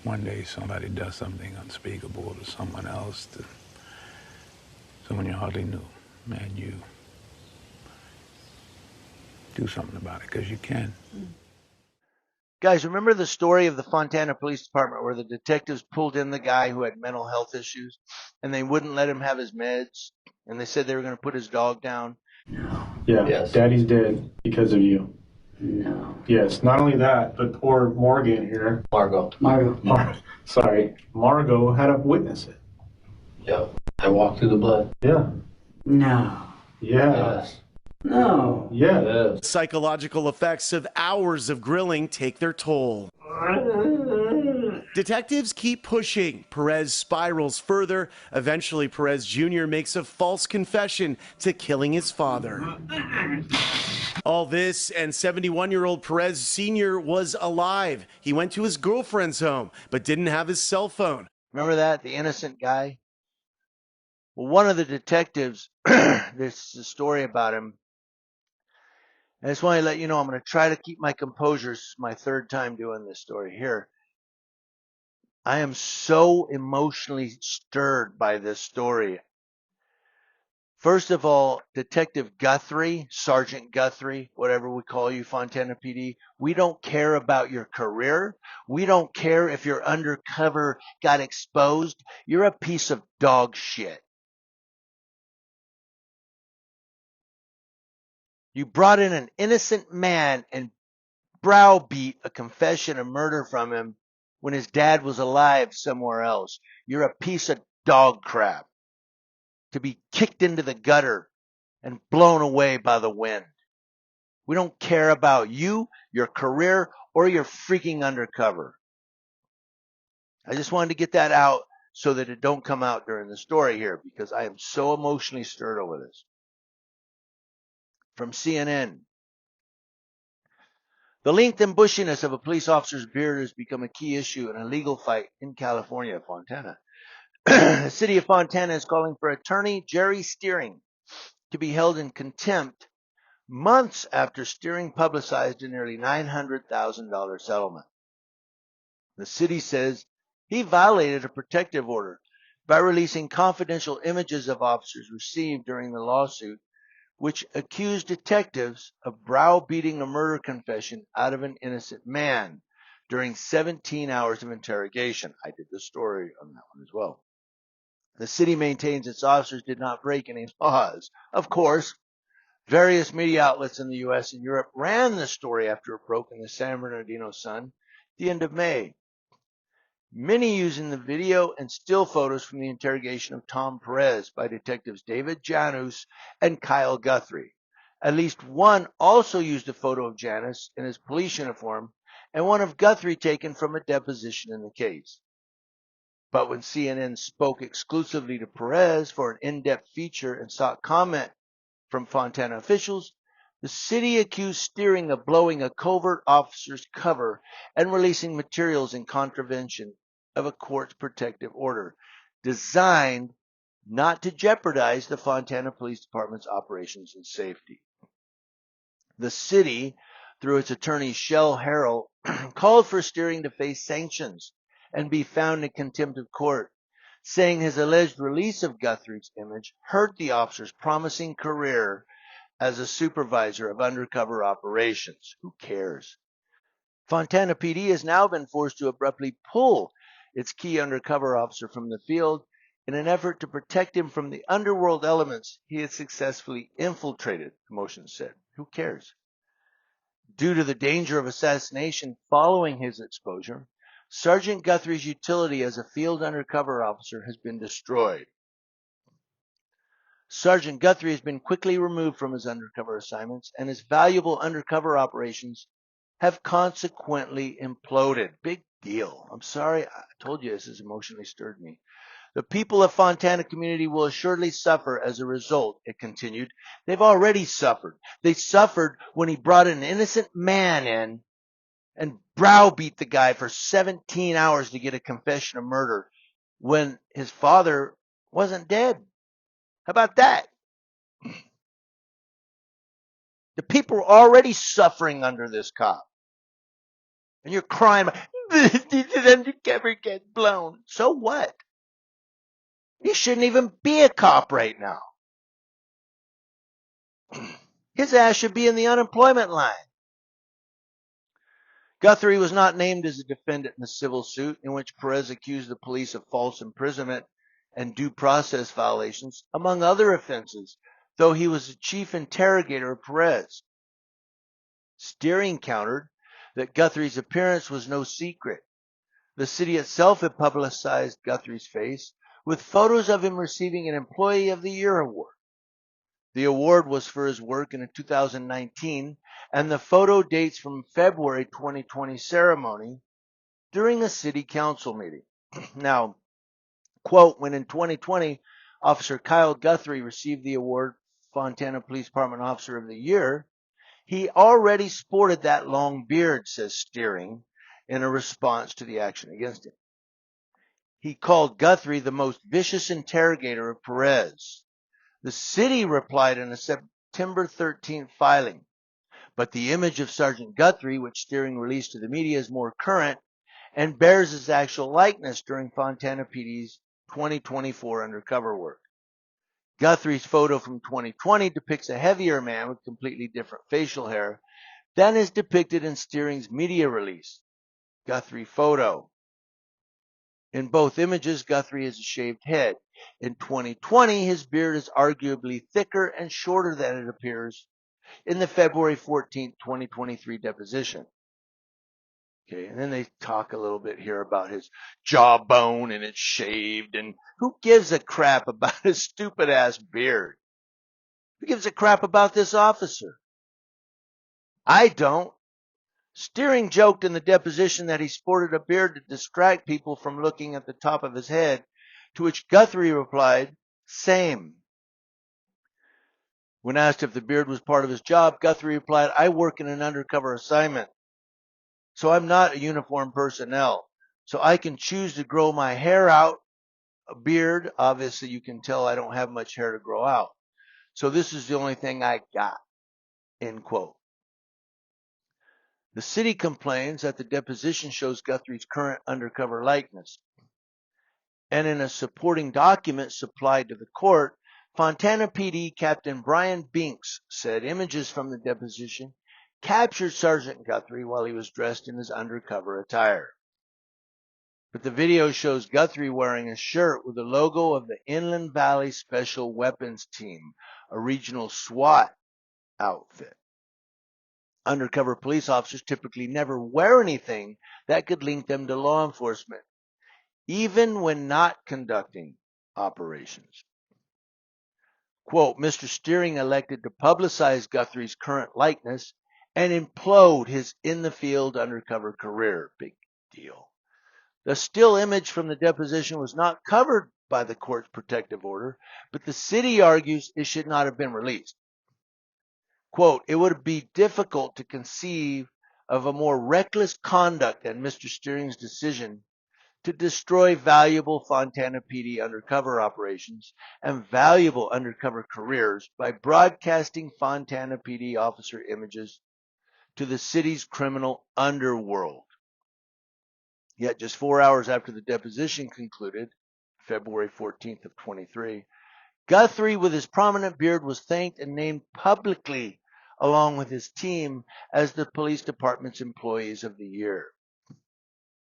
one day somebody does something unspeakable to someone else, to someone you hardly knew, and you do something about it, because you can. Guys, remember the story of the Fontana Police Department where the detectives pulled in the guy who had mental health issues and they wouldn't let him have his meds and they said they were going to put his dog down? No. Yeah, Yes. Daddy's dead because of you. No. Yes, not only that, but poor Morgan here. Margot. Sorry, Margot had to witness it. Yep. I walked through the blood. Yeah. No. Yeah. Yes. No. Yeah. Yes. Psychological effects of hours of grilling take their toll. Detectives keep pushing. Perez spirals further. Eventually, Perez Jr. makes a false confession to killing his father. All this, and 71-year-old Perez Sr. was alive. He went to his girlfriend's home, but didn't have his cell phone. Remember that? The innocent guy? Well, one of the detectives, there's a story about him. I just want to let you know I'm going to try to keep my composure. This is my third time doing this story here. I am so emotionally stirred by this story. First of all, Detective Guthrie, Sergeant Guthrie, whatever we call you, Fontana PD, we don't care about your career. We don't care if your undercover got exposed. You're a piece of dog shit. You brought in an innocent man and browbeat a confession of murder from him when his dad was alive somewhere else. You're a piece of dog crap to be kicked into the gutter and blown away by the wind. We don't care about you, your career, or your freaking undercover. I just wanted to get that out so that it don't come out during the story here because I am so emotionally stirred over this. From CNN. The length and bushiness of a police officer's beard has become a key issue in a legal fight in California, Fontana. The city of Fontana is calling for attorney Jerry Steering to be held in contempt months after Steering publicized a nearly $900,000 settlement. The city says he violated a protective order by releasing confidential images of officers received during the lawsuit, which accused detectives of browbeating a murder confession out of an innocent man during 17 hours of interrogation. I did the story on that one as well. The city maintains its officers did not break any laws. Of course, various media outlets in the U.S. and Europe ran the story after it broke in the San Bernardino Sun at the end of May. Many using the video and still photos from the interrogation of Tom Perez by detectives David Janus and Kyle Guthrie. At least one also used a photo of Janus in his police uniform and one of Guthrie taken from a deposition in the case. But when CNN spoke exclusively to Perez for an in-depth feature and sought comment from Fontana officials, the city accused Steering of blowing a covert officer's cover and releasing materials in contravention of a court's protective order designed not to jeopardize the Fontana Police Department's operations and safety. The city, through its attorney Shell Harrell, called for Steering to face sanctions and be found in contempt of court, saying his alleged release of Guthrie's image hurt the officer's promising career as a supervisor of undercover operations. Who cares? Fontana PD has now been forced to abruptly pull its key undercover officer from the field in an effort to protect him from the underworld elements he had successfully infiltrated, the motion said. Who cares? Due to the danger of assassination following his exposure, Sergeant Guthrie's utility as a field undercover officer has been destroyed. Sergeant Guthrie has been quickly removed from his undercover assignments, and his valuable undercover operations have consequently imploded. Big deal. I'm sorry. I told you this has emotionally stirred me. The people of Fontana community will assuredly suffer as a result, it continued. They've already suffered. They suffered when he brought an innocent man in and browbeat the guy for 17 hours to get a confession of murder when his father wasn't dead. How about that? The people are already suffering under this cop. And you're crying, The undercover gets blown. So what? He shouldn't even be a cop right now. His ass should be in the unemployment line. Guthrie was not named as a defendant in the civil suit in which Perez accused the police of false imprisonment and due process violations, among other offenses, though he was the chief interrogator of Perez. Steering countered that Guthrie's appearance was no secret. The city itself had publicized Guthrie's face with photos of him receiving an Employee of the Year award. The award was for his work in a 2019, and the photo dates from February 2020 ceremony during a city council meeting. Now, quote, when in 2020, Officer Kyle Guthrie received the award Fontana Police Department Officer of the Year, he already sported that long beard, says Steering, in a response to the action against him. He called Guthrie the most vicious interrogator of Perez. The city replied in a September 13th filing, but the image of Sergeant Guthrie, which Steering released to the media, is more current and bears his actual likeness during Fontana PD's 2024 undercover work. Guthrie's photo from 2020 depicts a heavier man with completely different facial hair than is depicted in Steering's media release. Guthrie photo. In both images, Guthrie has a shaved head. In 2020, his beard is arguably thicker and shorter than it appears in the February 14, 2023 deposition. Okay, and then they talk a little bit here about his jawbone and it's shaved, and who gives a crap about his stupid ass beard? Who gives a crap about this officer? I don't. Steering joked in the deposition that he sported a beard to distract people from looking at the top of his head, to which Guthrie replied, same. When asked if the beard was part of his job, Guthrie replied, I work in an undercover assignment, so I'm not a uniformed personnel. So I can choose to grow my hair out, a beard. Obviously, you can tell I don't have much hair to grow out. So this is the only thing I got, end quote. The city complains that the deposition shows Guthrie's current undercover likeness. And in a supporting document supplied to the court, Fontana PD Captain Brian Binks said images from the deposition captured Sergeant Guthrie while he was dressed in his undercover attire. But the video shows Guthrie wearing a shirt with the logo of the Inland Valley Special Weapons Team, a regional SWAT outfit. Undercover police officers typically never wear anything that could link them to law enforcement, even when not conducting operations. Quote, Mr. Steering elected to publicize Guthrie's current likeness and implode his in-the-field undercover career. Big deal. The still image from the deposition was not covered by the court's protective order, but the city argues it should not have been released. Quote, it would be difficult to conceive of a more reckless conduct than Mr. Steering's decision to destroy valuable Fontana PD undercover operations and valuable undercover careers by broadcasting Fontana PD officer images to the city's criminal underworld. Yet just 4 hours after the deposition concluded, February 14th of 23, Guthrie with his prominent beard was thanked and named publicly along with his team as the police department's employees of the year.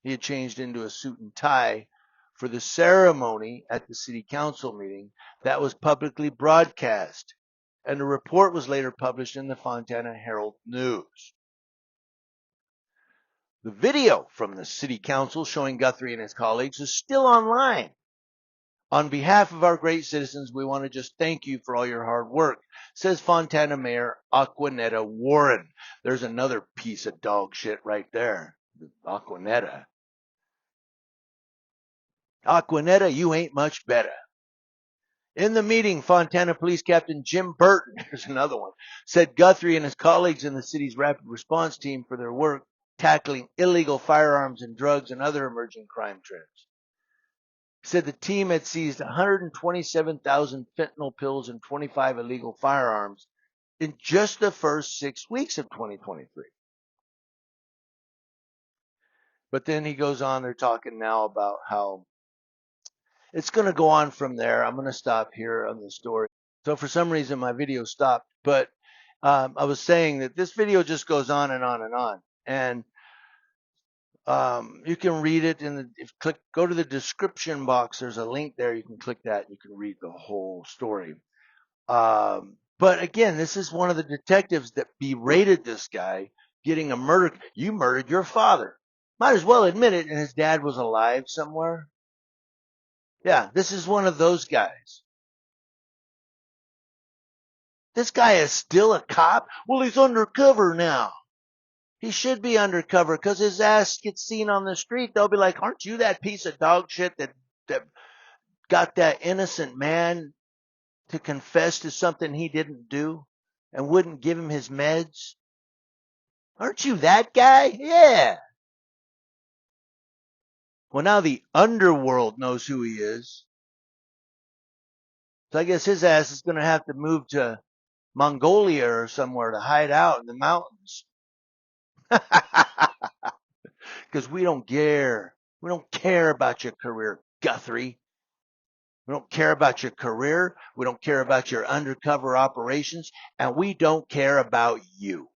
He had changed into a suit and tie for the ceremony at the city council meeting that was publicly broadcast, and a report was later published in the Fontana Herald News. The video from the city council showing Guthrie and his colleagues is still online. On behalf of our great citizens, we want to just thank you for all your hard work, says Fontana Mayor Aquanetta Warren. There's another piece of dog shit right there. Aquanetta. Aquanetta, you ain't much better. In the meeting, Fontana Police Captain Jim Burton, here's another one, said Guthrie and his colleagues in the city's rapid response team for their work tackling illegal firearms and drugs and other emerging crime trends. He said the team had seized 127,000 fentanyl pills and 25 illegal firearms in just the first 6 weeks of 2023. But then he goes on, they're talking now about how it's going to go on from there. I'm going to stop here on the story. So for some reason, my video stopped. But I was saying that this video just goes on and on and on. And you can read it go to the description box. There's a link there. You can click that. You can read the whole story. But again, this is one of the detectives that berated this guy getting a murder. You murdered your father. Might as well admit it. And his dad was alive somewhere. Yeah, this is one of those guys. This guy is still a cop? Well, he's undercover now. He should be undercover because his ass gets seen on the street. They'll be like, aren't you that piece of dog shit that got that innocent man to confess to something he didn't do and wouldn't give him his meds? Aren't you that guy? Yeah. Well, now the underworld knows who he is. So I guess his ass is going to have to move to Mongolia or somewhere to hide out in the mountains. Because we don't care. We don't care about your career, Guthrie. We don't care about your career. We don't care about your undercover operations. And we don't care about you.